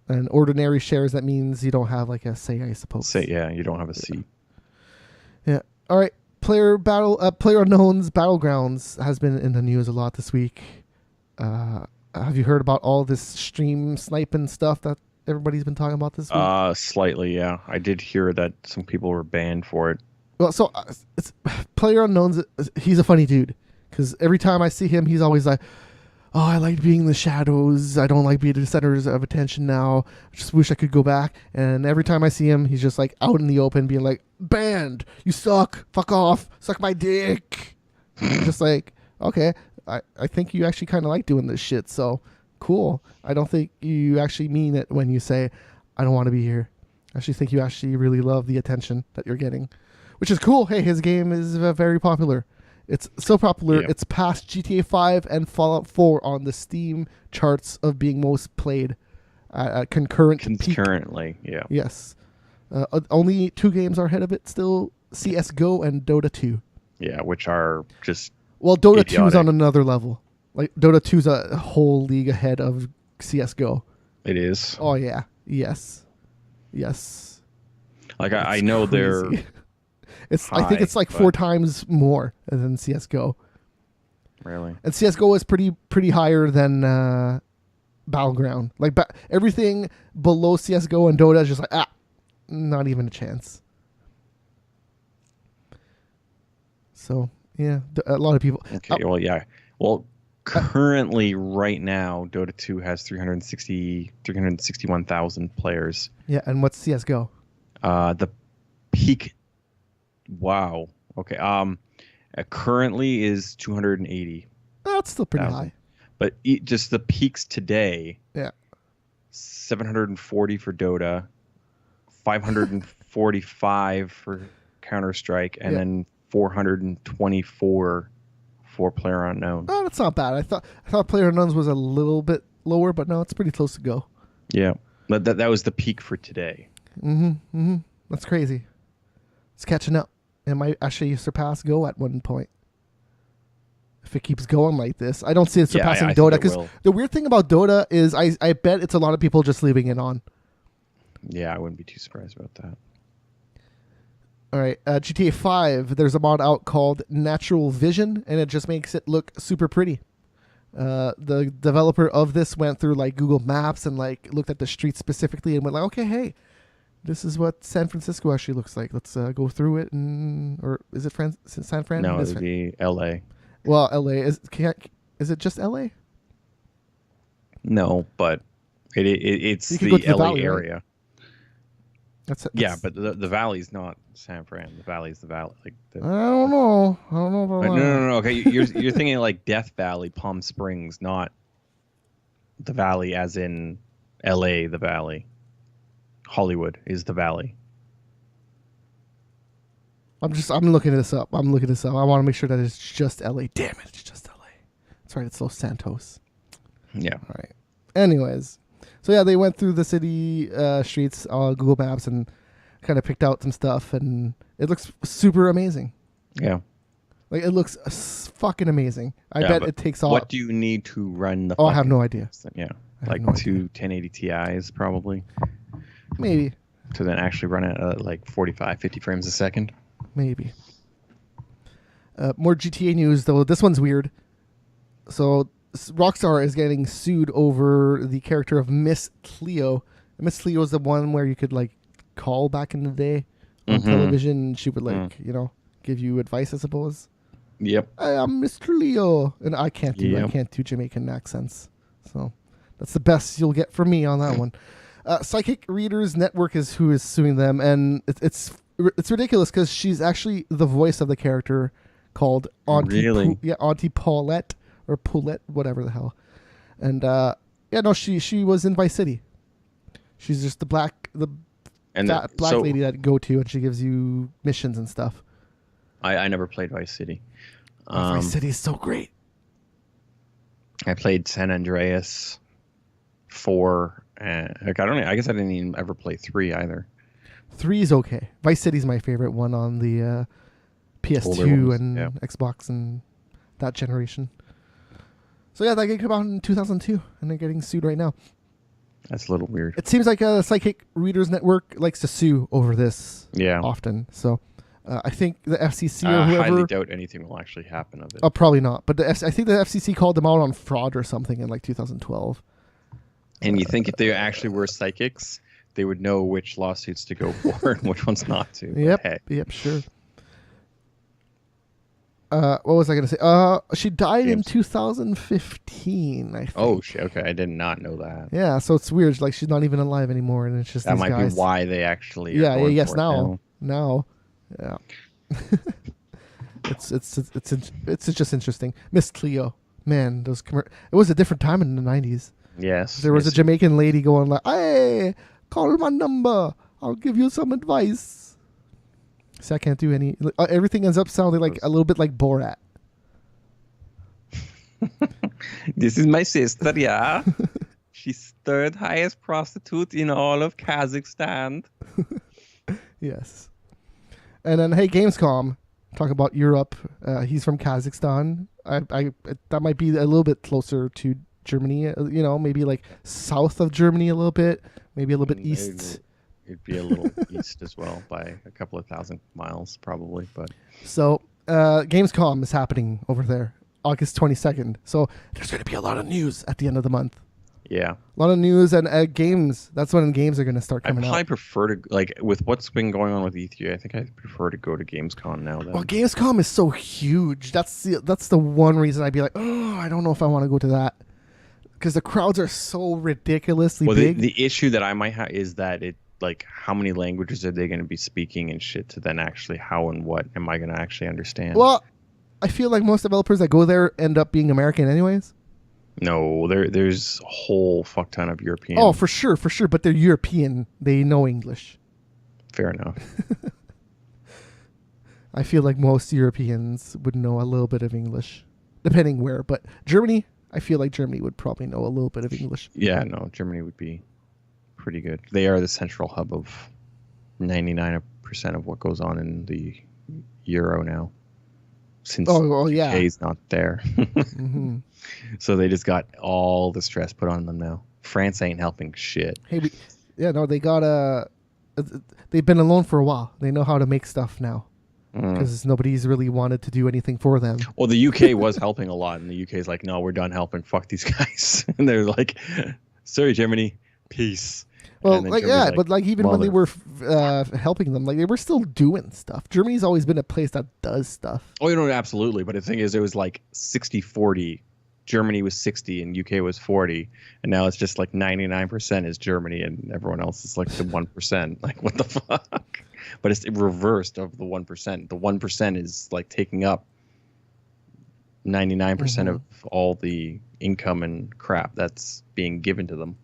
And ordinary shares, that means you don't have like a say, I suppose. You don't have a seat. Yeah. All right. Player Unknown's Battlegrounds has been in the news a lot this week. Have you heard about all this stream sniping stuff that everybody's been talking about this week? Slightly, yeah. I did hear that some people were banned for it. Well, so it's Player Unknown's. He's a funny dude, because every time I see him, he's always like, "Oh, I like being in the shadows. I don't like being the centers of attention now. I just wish I could go back." And every time I see him, he's just like out in the open, being like, "Banned. You suck. Fuck off. Suck my dick." Just like, okay, I think you actually kind of like doing this shit. So cool. I don't think you actually mean it when you say, "I don't want to be here." I actually think you actually really love the attention that you're getting. Which is cool. Hey, his game is very popular. It's so popular, Yep. It's past GTA 5 and Fallout 4 on the Steam charts of being most played Concurrently, yeah. Yes. Only 2 games are ahead of it still, CSGO and Dota 2. Yeah, which are just Well, Dota 2 is idiotic. on another level. Like, Dota 2 is a whole league ahead of CSGO. It is. Oh, yeah. Yes. Yes. Like, I It's know they're... crazy. I think it's like 4 times more than CSGO. Really? And CSGO is pretty higher than Battleground. Like everything below CSGO and Dota is just like, not even a chance. So, yeah, a lot of people. Okay, well, yeah. Well, currently, right now, Dota 2 has 361,000 players. Yeah, and what's CSGO? The peak... Wow. Okay. Currently is 280. That's still pretty high. But just the peaks today. Yeah. 740 for Dota, 545 for Counter-Strike, and then 424 for PlayerUnknown. Oh, that's not bad. I thought PlayerUnknown's was a little bit lower, but no, it's pretty close to go. Yeah. That was the peak for today. That's crazy. It's catching up. It might actually surpass Go at one point. If it keeps going like this. I don't see it surpassing I Dota, think it because will. the weird thing about Dota is I bet it's a lot of people just leaving it on. Yeah, I wouldn't be too surprised about that. All right, GTA 5, there's a mod out called Natural Vision, and it just makes it look super pretty. The developer of this went through like Google Maps and like looked at the streets specifically and went like, okay, hey, this is what San Francisco actually looks like. Let's go through it. Or is it San Fran? No, it would be LA. Well, LA is it just LA? No, but it's You the could go to the LA valley, right? area. Yeah, but the valley's not San Fran. The valley's the valley. Like I don't know. I don't know about no, that. no. Okay, you're thinking like Death Valley, Palm Springs, not the valley as in L.A. The valley. Hollywood is the valley. I'm looking this up. I want to make sure that it's just LA. Damn it, it's just LA. That's right, it's Los Santos. Yeah. All right. Anyways, so yeah, they went through the city streets on Google Maps and kind of picked out some stuff, and it looks super amazing. Yeah. Like it looks fucking amazing. I bet it takes off. What do you need to run the? Oh, I have no idea. Yeah, I like have no two 1080 Ti's probably. Maybe. To then actually run it at like 45, 50 frames a second. Maybe. More GTA news, though. This one's weird. So, Rockstar is getting sued over the character of Miss Cleo. And Miss Cleo is the one where you could, like, call back in the day on television. She would, like, give you advice, I suppose. Yep. I'm Miss Cleo. And I can't do Jamaican accents. So, that's the best you'll get from me on that one. Psychic Readers Network is who is suing them, and it's ridiculous because she's actually the voice of the character called Auntie. Really? Auntie Paulette or Paulette, whatever the hell. And she was in Vice City. She's just the black lady that you go to, and she gives you missions and stuff. I never played Vice City. Vice City is so great. I played San Andreas 4. I guess I didn't even ever play 3 either. 3 is okay. Vice City's my favorite one on the PS2 and Xbox and that generation. So yeah, that game came out in 2002, and they're getting sued right now. That's a little weird. It seems like Psychic Readers Network likes to sue over this often. So I think the FCC or whoever... I highly doubt anything will actually happen of it. Oh, probably not. But I think the FCC called them out on fraud or something in like 2012. And you think if they actually were psychics, they would know which lawsuits to go for and which ones not to. Yep, sure. What was I going to say? She died in 2015, I think. Oh, shit. Okay, I did not know that. Yeah, so it's weird. Like, she's not even alive anymore, and it's just that these might guys. be why they actually now. Yeah. It's just interesting. Miss Cleo. Man, it was a different time in the 90s. Yes. There was a Jamaican lady going like, "Hey, call my number. I'll give you some advice." So I can't do any. Everything ends up sounding like a little bit like Borat. This is my sister, yeah. She's third highest prostitute in all of Kazakhstan. Yes. And then, hey, Gamescom. Talk about Europe. He's from Kazakhstan. That might be a little bit closer to Germany, maybe like south of Germany a little bit, maybe a little bit east. It'd be a little east as well by a couple of thousand miles probably. But so Gamescom is happening over there, August 22nd. So there's going to be a lot of news at the end of the month. Yeah, a lot of news and games. That's when games are going to start coming out. I prefer to with what's been going on with E3. I think I prefer to go to Gamescom now. Then. Well, Gamescom is so huge. That's the one reason I'd be like, I don't know if I want to go to that. Because the crowds are so ridiculously big. The issue that I might have is that how many languages are they going to be speaking and shit to then actually how and what am I going to actually understand? Well, I feel like most developers that go there end up being American anyways. No, there's a whole fuck ton of European. Oh, for sure. But they're European. They know English. Fair enough. I feel like most Europeans would know a little bit of English, depending where. But Germany... I feel like Germany would probably know a little bit of English. Yeah, no, Germany would be pretty good. They are the central hub of 99% of what goes on in the Euro now. Since UK is not there. Mm-hmm. So they just got all the stress put on them now. France ain't helping shit. Hey, they got they've been alone for a while. They know how to make stuff now. Because nobody's really wanted to do anything for them. Well, the UK was helping a lot, and the UK is like, no, we're done helping. Fuck these guys. And they're like, sorry, Germany, peace. Well, but even when they were helping them, they were still doing stuff. Germany's always been a place that does stuff. Oh, absolutely. But the thing is, it was like 60-40 Germany was 60 and UK was 40, and now it's just like 99% is Germany and everyone else is like the 1%. Like, what the fuck? But it's reversed of the 1%. The 1% is like taking up 99% of all the income and crap that's being given to them.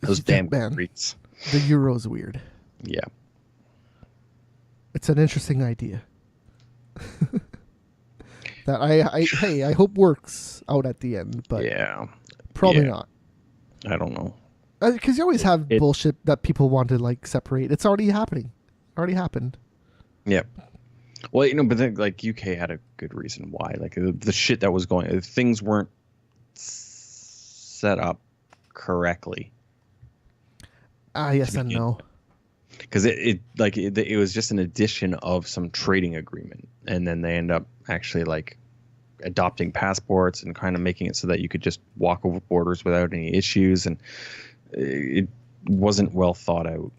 Those damn Greeks. The euro's weird. Yeah. It's an interesting idea. That I hope works out at the end, but yeah, probably not. I don't know. Because you always have bullshit that people want to like separate. It's already happening. Already happened. Yep. Well, but then, like, UK had a good reason why. Like, the shit that was going, things weren't set up correctly. Yes and no. Because it was just an addition of some trading agreement, and then they end up actually like adopting passports and kind of making it so that you could just walk over borders without any issues, and it wasn't well thought out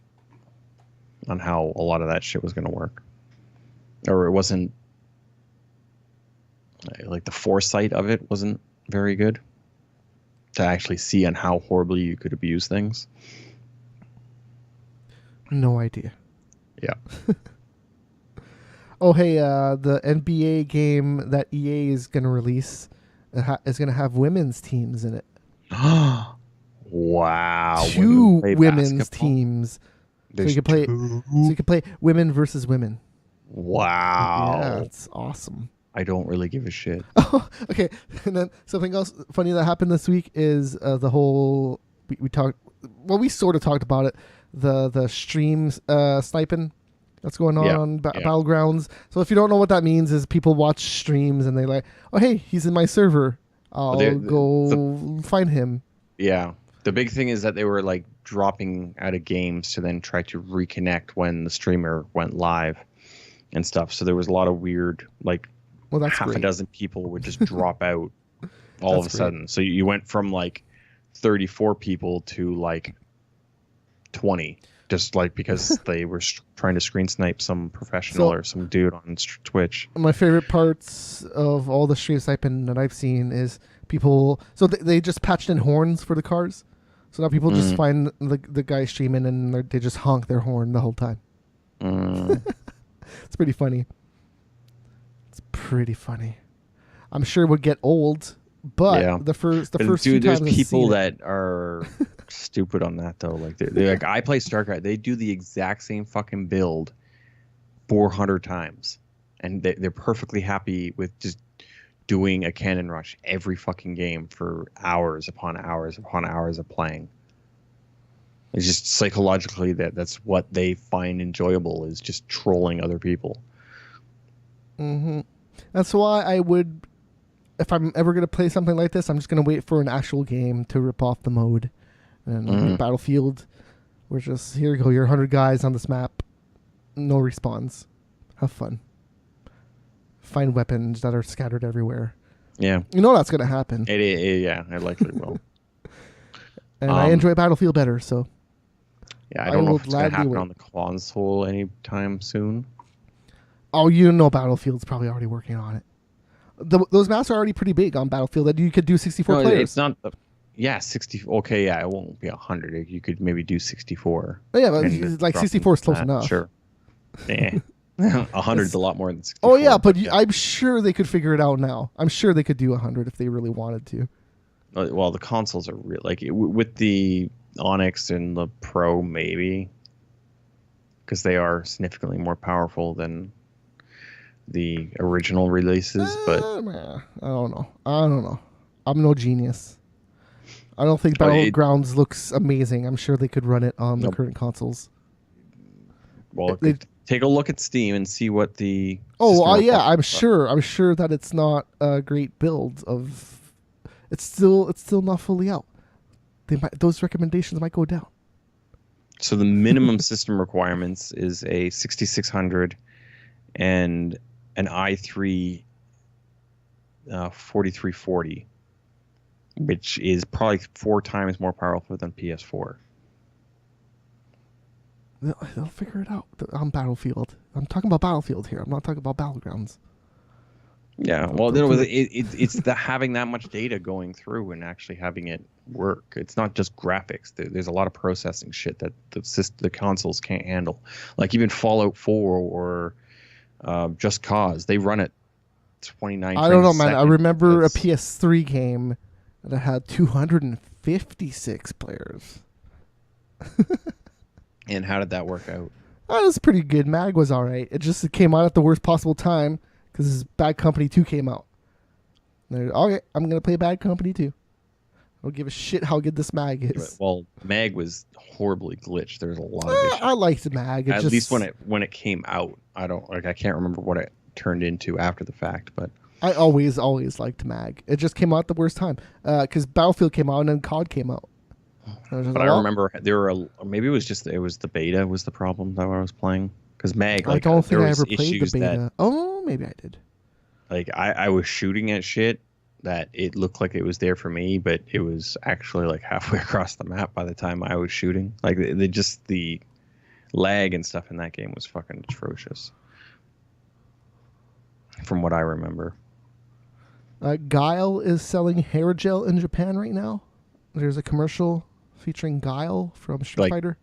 on how a lot of that shit was going to work, or it wasn't like the foresight of it wasn't very good to actually see on how horribly you could abuse things. No idea. Yeah. Oh, hey, the NBA game that EA is going to release is going to have women's teams in it. Wow. Two women's teams. So you can play women versus women. Wow. Yeah, it's awesome. I don't really give a shit. Okay. And then something else funny that happened this week is the whole we sort of talked about it. The streams sniping that's going on Battlegrounds. So if you don't know what that means, is people watch streams and they like, oh hey, he's in my server. I'll go find him. Yeah. The big thing is that they were like dropping out of games to then try to reconnect when the streamer went live and stuff. So there was a lot of weird, like, half a dozen people would just drop out all of a sudden. So you went from like 34 people to like 20, just like because they were trying to screen snipe some professional or some dude on Twitch. My favorite parts of all the stream sniping that I've seen is people. So they just patched in horns for the cars. So now people just find the guy streaming and they just honk their horn the whole time. It's pretty funny. It's pretty funny. I'm sure it would get old, but the first few times there's people that are stupid on that though. Like they're like, I play StarCraft. They do the exact same fucking build 400 times, and they're perfectly happy with just doing a cannon rush every fucking game for hours upon hours upon hours of playing. It's just psychologically that's what they find enjoyable, is just trolling other people. Mm-hmm. That's why I would, if I'm ever going to play something like this, I'm just going to wait for an actual game to rip off the mode. And Battlefield, we're just, here you go, you're 100 guys on this map. No respawns. Have fun. Find weapons that are scattered everywhere. Yeah. You know that's going to happen. Yeah, it likely will. And I enjoy Battlefield better, so. Yeah, I don't know if it's going to happen on the console anytime soon. Oh, Battlefield's probably already working on it. Those maps are already pretty big on Battlefield that you could do 64 players. It's not. 60. Okay, yeah, it won't be 100. You could maybe do 64. Oh, yeah, but like 64 is close enough. Sure. Yeah. 100 is a lot more than 64. Oh, yeah, but I'm sure they could figure it out now. I'm sure they could do 100 if they really wanted to. Well, the consoles are real. Like, with the Onyx and the Pro, maybe. Because they are significantly more powerful than the original releases, but I don't know. I'm no genius. I don't think Battlegrounds looks amazing. I'm sure they could run it on the current consoles. Well, take a look at Steam and see what the. I'm sure that it's not a great build of. It's still not fully out. Those recommendations might go down. So the minimum system requirements is a 6600 and an i3 4340, which is probably 4 times more powerful than PS4. They'll figure it out on Battlefield. I'm talking about Battlefield here. I'm not talking about Battlegrounds. Yeah, well, no, it's the having that much data going through and actually having it work. It's not just graphics. There's a lot of processing shit that the consoles can't handle. Like even Fallout 4 or Just Cause, they run at 29. I don't know, man. I second. remember That's- a PS3 game that had 256 players. And how did that work out? That was pretty good. Mag was all right. It came out at the worst possible time because Bad Company 2 came out. Okay, I'm going to play Bad Company 2. I don't give a shit how good this Mag is. Well, Mag was horribly glitched. There's a lot of issues. I liked Mag. At least when it came out. I can't remember what it turned into after the fact, but I always liked Mag. It just came out at the worst time because Battlefield came out and then COD came out. But I remember maybe it was the beta was the problem that I was playing because Mag. I don't think I ever played the issues beta. Oh, maybe I did. Like I was shooting at shit that it looked like it was there for me, but it was actually like halfway across the map by the time I was shooting. Like the lag and stuff in that game was fucking atrocious. From what I remember. Guile is selling hair gel in Japan right now. There's a commercial featuring Guile from Street Fighter.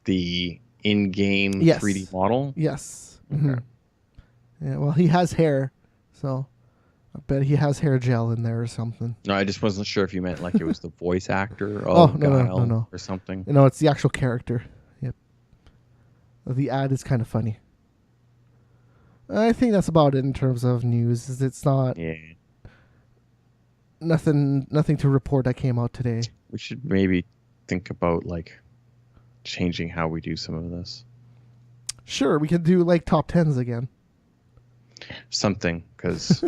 The in-game Yes. 3D model? Yes. Okay. Mhm. Yeah, well, he has hair, so I bet he has hair gel in there or something. No, I just wasn't sure if you meant like it was the voice actor of Guile no. or something. No, it's the actual character. Yep. The ad is kind of funny. I think that's about it in terms of news. It's not nothing to report that came out today. We should maybe think about like changing how we do some of this. Sure, we could do like top 10s again. Something, because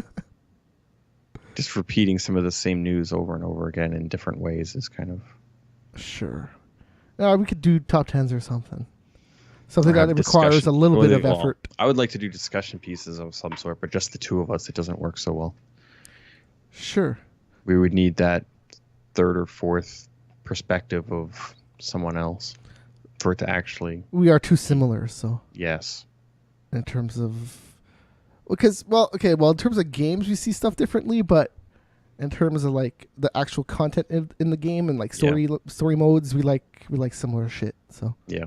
just repeating some of the same news over and over again in different ways is kind of... Sure. We could do top 10s or something. Something Or that have requires a discussion- little bit of well, effort. I would like to do discussion pieces of some sort, but just the two of us, it doesn't work so well. Sure. We would need that third or fourth perspective of someone else for it to actually... We are too similar, so Yes. in terms of... in terms of games, we see stuff differently, but in terms of like the actual content in the game and like story modes, we like similar shit. So Yeah.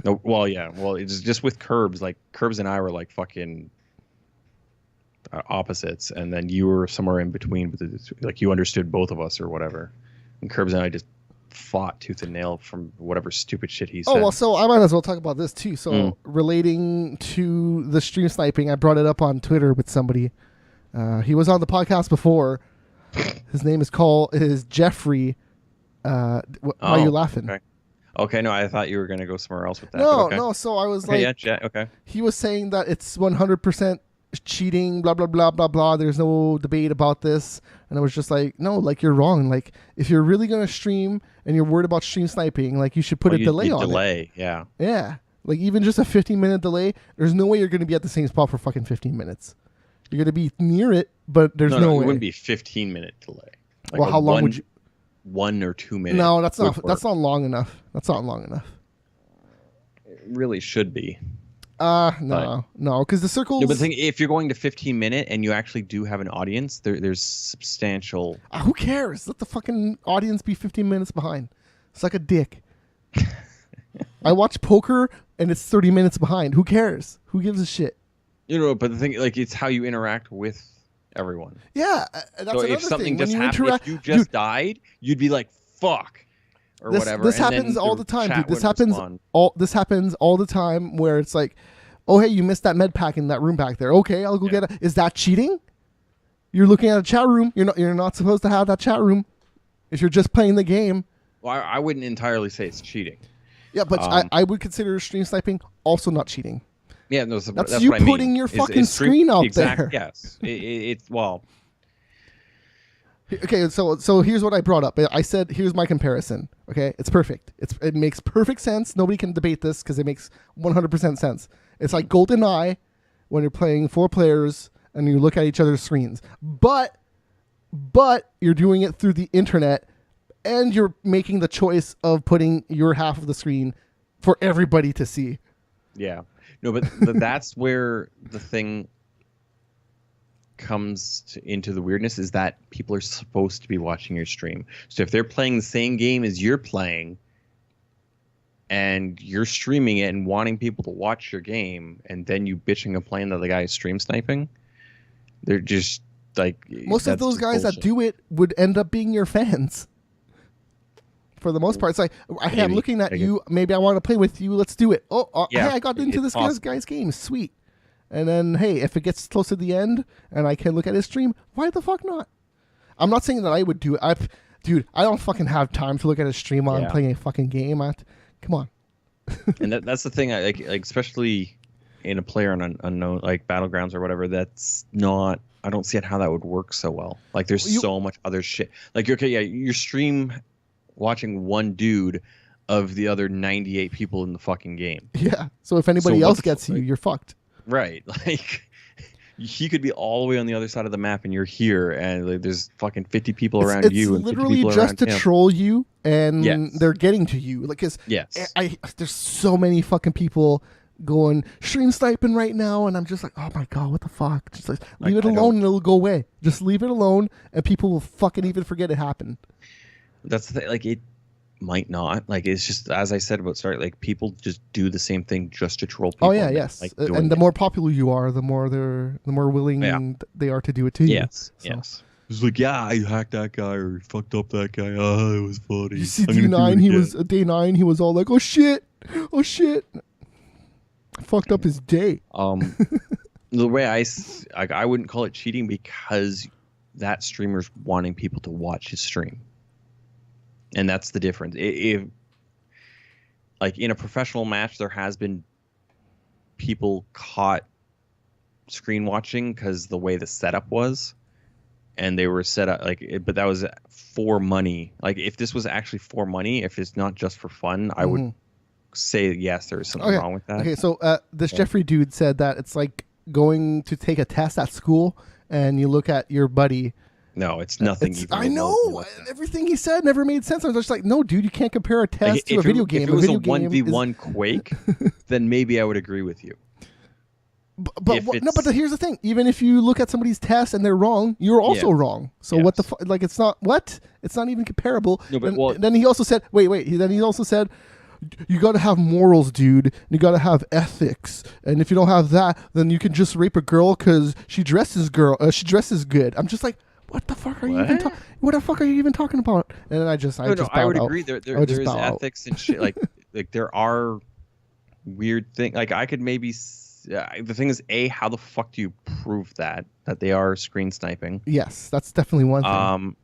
No. Well, yeah. Well, it's just with Curbs. Like Curbs and I were like fucking opposites, and then you were somewhere in between. But like you understood both of us or whatever. And Curbs and I just fought tooth and nail from whatever stupid shit he said. Oh, well, so I might as well talk about this too. So relating to the stream sniping, I brought it up on Twitter with somebody. He was on the podcast before. His name is Jeffrey. Why are you laughing? Okay, no, I thought you were going to go somewhere else with that. No, okay. no. So I was Okay. He was saying that it's 100% cheating, blah, blah, blah, blah, blah. There's no debate about this. And I was just like, no, like you're wrong. Like if you're really going to stream and you're worried about stream sniping, like you should put a delay on it. Yeah. Yeah. Like even just a 15-minute delay, there's no way you're going to be at the same spot for fucking 15 minutes. You're going to be near it, but there's no way. It wouldn't be a 15-minute delay. Like well, how long would you... 1 or 2 minutes. No, that's not long enough. That's not long enough. It really should be. No, because the circles... No, but if you're going to 15-minute and you actually do have an audience, there's substantial... who cares? Let the fucking audience be 15 minutes behind. Suck a dick. I watch poker and it's 30 minutes behind. Who cares? Who gives a shit? But the thing, like, it's how you interact with everyone. Yeah, that's so another if something thing. just happened, if you just died, you'd be like, fuck. Or whatever. This and happens then all the time, chat dude. This would happens respond. This happens all the time where it's like, oh hey, you missed that med pack in that room back there. Okay, I'll go get it. Is that cheating? You're looking at a chat room. You're not supposed to have that chat room if you're just playing the game. Well, I wouldn't entirely say it's cheating. Yeah, but I would consider stream sniping also not cheating. Yeah, no, that's you what putting your fucking screen out there. Yes, it's well. Okay, so here's what I brought up. I said, here's my comparison. Okay, it's perfect. It makes perfect sense. Nobody can debate this because it makes 100% sense. It's like GoldenEye when you're playing 4 players and you look at each other's screens. But you're doing it through the internet and you're making the choice of putting your half of the screen for everybody to see. Yeah. No, but that's where the thing comes into the weirdness is that people are supposed to be watching your stream. So if they're playing the same game as you're playing and you're streaming it and wanting people to watch your game, and then you bitch and complain that the guy is stream sniping, they're just like, most of those guys bullshit. that do it would end up being your fans. For the most part, it's like, hey, I'm Maybe. looking at you. Maybe I want to play with you. Let's do it. Yeah, hey, I got into it's this guy's game. Sweet. And then, hey, if it gets close to the end and I can look at his stream, why the fuck not? I'm not saying that I would do it. Dude, I don't fucking have time to look at his stream while I'm playing a fucking game. Come on. And that's the thing. I like especially in a player on unknown, like Battlegrounds or whatever. That's not. I don't see how that would work so well. Like, there's so much other shit. Like, okay, yeah, your stream watching one dude of the other 98 people in the fucking game. Yeah. So if anybody else gets you, you're fucked. Right. Like, he could be all the way on the other side of the map and you're here, and like, there's fucking 50 people around you. It's and 50 literally people just to around him. troll you, and they're getting to you. Like, there's so many fucking people going stream sniping right now, and I'm just like, oh my god, what the fuck? Just like, leave it alone and it'll go away. Just leave it alone, and people will fucking even forget it happened. That's the thing. Like, it might not. Like, it's just, as I said about start, like, people just do the same thing just to troll people. Oh yeah, yes. Like, and the more popular you are, the more willing they are to do it to you. Yes. It's like, yeah, I hacked that guy or fucked up that guy. Oh, it was funny. You see D9, he was day 9. He was all like, oh shit. Fucked up his day. The way I wouldn't call it cheating, because that streamer's wanting people to watch his stream, and that's the difference. If like in a professional match, there has been people caught screen watching because the way the setup was, and they were set up but that was for money. Like, if this was actually for money, if it's not just for fun, I would say yes, there is something wrong with that. Okay, so this Jeffrey dude said that it's like going to take a test at school and you look at your buddy. No, it's nothing. I know. Everything he said never made sense. I was just like, no, dude, you can't compare a test to a video game. If it was a 1v1 Quake, then maybe I would agree with you. But here's the thing. Even if you look at somebody's test and they're wrong, you're also wrong. So what the fuck? Like, it's not It's not even comparable. No, but then he also said, then he also said, you got to have morals, dude. You got to have ethics. And if you don't have that, then you can just rape a girl because she dresses good. I'm just like, what the fuck are you even talking? What the fuck are you even talking about? And then I would agree. There is ethics and shit. Like there are weird things. Like, I could maybe. The thing is, how the fuck do you prove that they are screen sniping? Yes, that's definitely one thing.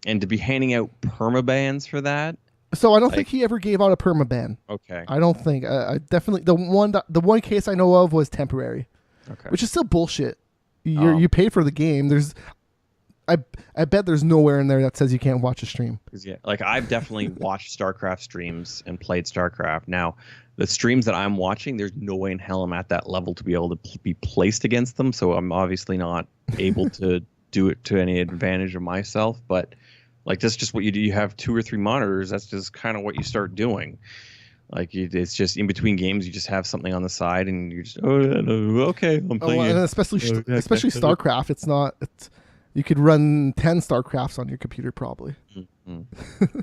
And to be handing out permabans for that. So I don't think he ever gave out a permaban. Okay. I don't think. I definitely the one case I know of was temporary. Okay. Which is still bullshit. You pay for the game. I bet there's nowhere in there that says you can't watch a stream. Yeah, like, I've definitely watched StarCraft streams and played StarCraft. Now, the streams that I'm watching, there's no way in hell I'm at that level to be able to be placed against them. So I'm obviously not able to do it to any advantage of myself. But like, that's just what you do. You have 2 or 3 monitors. That's just kind of what you start doing. Like, it's just in between games, you just have something on the side, and you're just okay, I'm playing. And especially StarCraft, it's not. You could run 10 StarCrafts on your computer probably. Mm-hmm.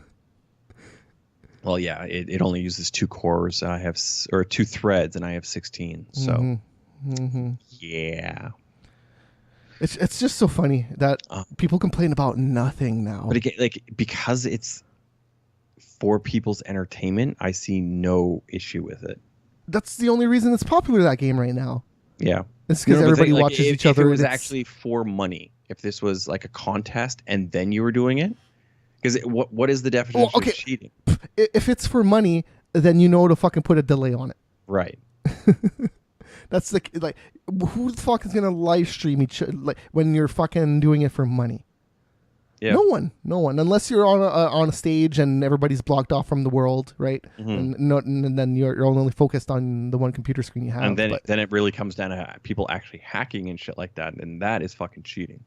Well, yeah, it only uses 2 cores, and I have 2 threads, and I have 16. So, yeah. It's just so funny that people complain about nothing now. But again, like, because it's for people's entertainment, I see no issue with it. That's the only reason it's popular, that game right now. Yeah. It's because everybody watches each other. If it was actually for money, if this was like a contest and then you were doing it, because what is the definition of cheating? If it's for money, then you know to fucking put a delay on it. Right. That's like who the fuck is gonna live stream when you're fucking doing it for money? Yeah. No one, unless you're on a stage and everybody's blocked off from the world, right? Mm-hmm. And then you're only focused on the one computer screen you have. And then it really comes down to people actually hacking and shit like that, and that is fucking cheating.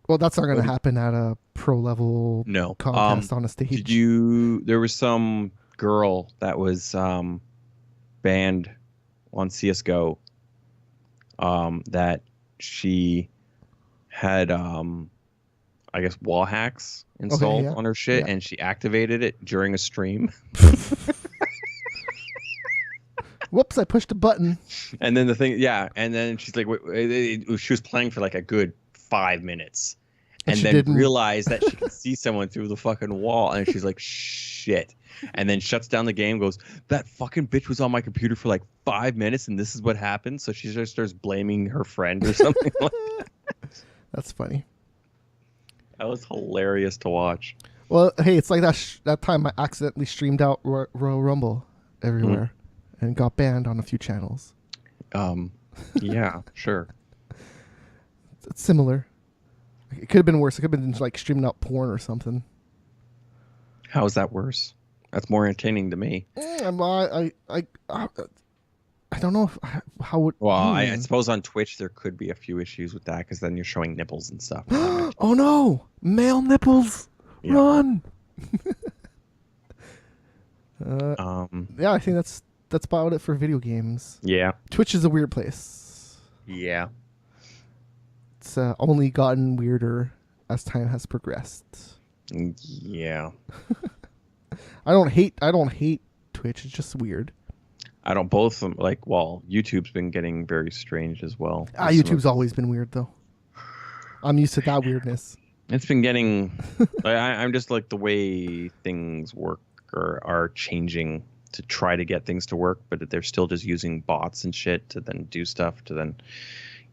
Well, that's not going to happen at a pro level contest on a stage. There was some girl that was banned on CS:GO that she had I guess wall hacks installed yeah. on her shit, Yeah. and she activated it during a stream. Whoops! I pushed a button. And then and then she's like, she was playing for like a good 5 minutes, And and she then didn't. realized that she could see someone through the fucking wall, and she's like, shit. And then shuts down the game, goes, that fucking bitch was on my computer for like 5 minutes, and this is what happened. So she just starts blaming her friend or something like that. That's funny. That was hilarious to watch. Well, hey, it's like that time I accidentally streamed out Royal Rumble everywhere and got banned on a few channels. Yeah, sure. It's similar. It could have been worse. It could have been like streaming out porn or something. How is that worse? That's more entertaining to me. I don't know how would. Well, I suppose on Twitch there could be a few issues with that because then you're showing nipples and stuff. Oh no! Male nipples! Yeah. Run! Yeah, I think that's about it for video games. yeah, Twitch is a weird place. yeah. It's only gotten weirder as time has progressed. Yeah. I don't hate Twitch. It's just weird. I don't both of them like. Well, YouTube's been getting very strange as well. YouTube's always been weird though. I'm used to that weirdness. It's been getting. I'm just like the way things work are changing to try to get things to work, but they're still just using bots and shit to then do stuff to then.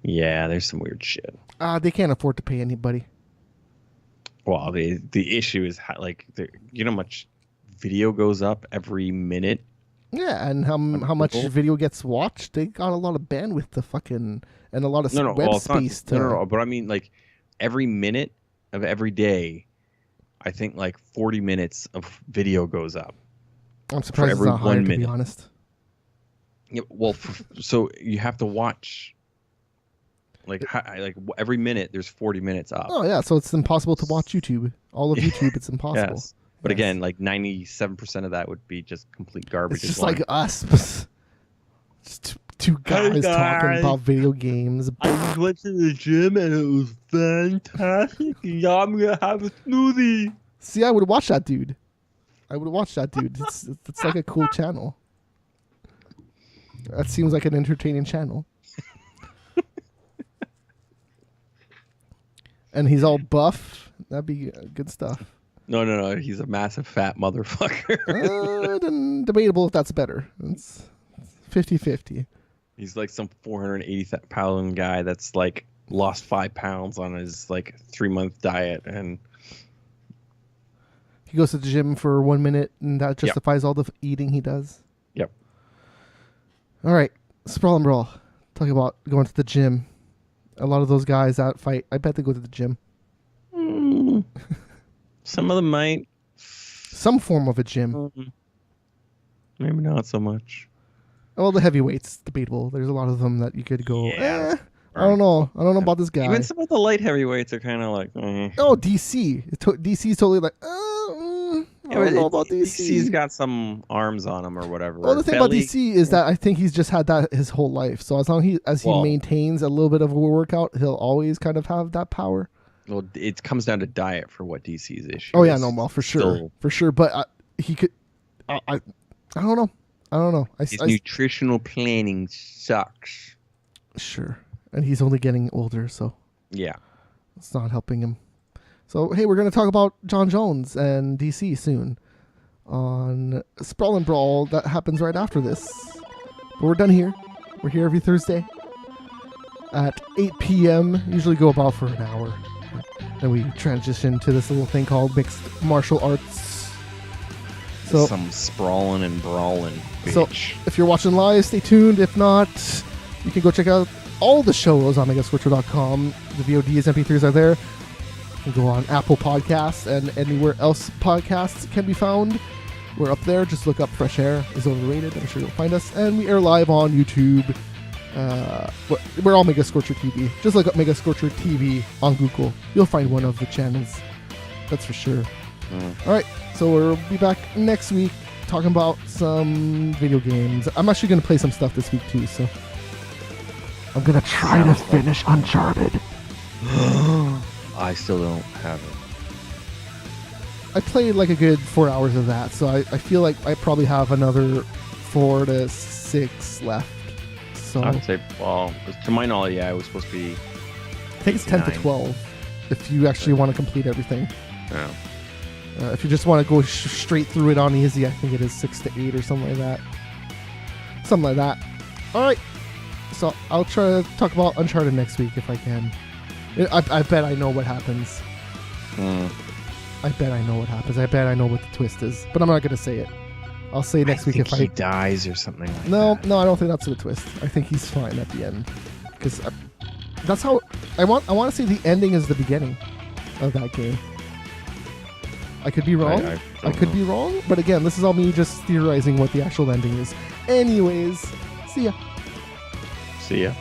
Yeah, there's some weird shit. They can't afford to pay anybody. Well, the issue is you know how much video goes up every minute. Yeah, and how much video gets watched? They got a lot of bandwidth to fucking and a lot of web space to. No, but I mean like every minute of every day, I think like 40 minutes of video goes up. I'm surprised it's not higher, to be honest. Yeah, well, so you have to watch. Like every minute, there's 40 minutes up. Oh yeah, so it's impossible to watch YouTube. All of YouTube, it's impossible. Yes. But again, like 97% of that would be just complete garbage. It's just like us, just two guys talking about video games. I went to the gym and it was fantastic. Yeah, I'm gonna have a smoothie. See, I would watch that dude. It's like a cool channel. That seems like an entertaining channel. And he's all buff. That'd be good stuff. No. He's a massive fat motherfucker. Then debatable if that's better. It's 50-50. He's like some 480-pound guy that's like lost 5 pounds on his like 3-month diet, and he goes to the gym for 1 minute, and that justifies all the eating he does. Yep. All right, Sprawl and Brawl. Talking about going to the gym. A lot of those guys that fight, I bet they go to the gym. Some of them might. Some form of a gym. Maybe not so much. Well, the heavyweights, debatable. There's a lot of them that you could go, Yeah. I don't know. I don't know about this guy. Even some of the light heavyweights are kind of like, Oh, DC. DC's totally like, I don't know about DC. DC's got some arms on him or whatever. Well, the thing about DC is that I think he's just had that his whole life. So as long as he maintains a little bit of a workout, he'll always kind of have that power. Well, it comes down to diet for what DC's issue. Oh yeah, no, well, for sure. But he could. I don't know. His nutritional planning sucks. Sure, and he's only getting older, so yeah, it's not helping him. So hey, we're gonna talk about John Jones and DC soon on Sprawl and Brawl. That happens right after this. But we're done here. We're here every Thursday at 8 p.m. Usually go about for an hour. Then we transition to this little thing called mixed martial arts. So some sprawling and brawling, bitch. So if you're watching live, stay tuned. If not, you can go check out all the shows on megascorcher.com. The VODs, MP3s are there. You can go on Apple Podcasts and anywhere else podcasts can be found. We're up there. Just look up Fresh Air is Overrated. I'm sure you'll find us. And we air live on YouTube. We're all Mega Scorcher TV. Just look up Mega Scorcher TV on Google. You'll find one of the channels. That's for sure. All right, so we'll be back next week talking about some video games. I'm actually going to play some stuff this week too, so I'm going to try to finish Uncharted. I still don't have it. I played like a good 4 hours of that, so I feel like I probably have another 4 to 6 left. So I would say, well, to my knowledge, yeah, it was supposed to be. I think it's 10 to 9. 12 if you actually want to complete everything. Yeah. If you just want to go straight through it on easy, I think it is 6 to 8 or something like that. Something like that. All right. So I'll try to talk about Uncharted next week if I can. I bet I know what happens. I bet I know what happens. I bet I know what the twist is, but I'm not going to say it. I'll say next week if he dies or something like that. No, I don't think that's the twist. I think he's fine at the end, because that's how I want to say the ending is the beginning of that game. I could be wrong. I could be wrong, but again, this is all me just theorizing what the actual ending is. Anyways, see ya. See ya.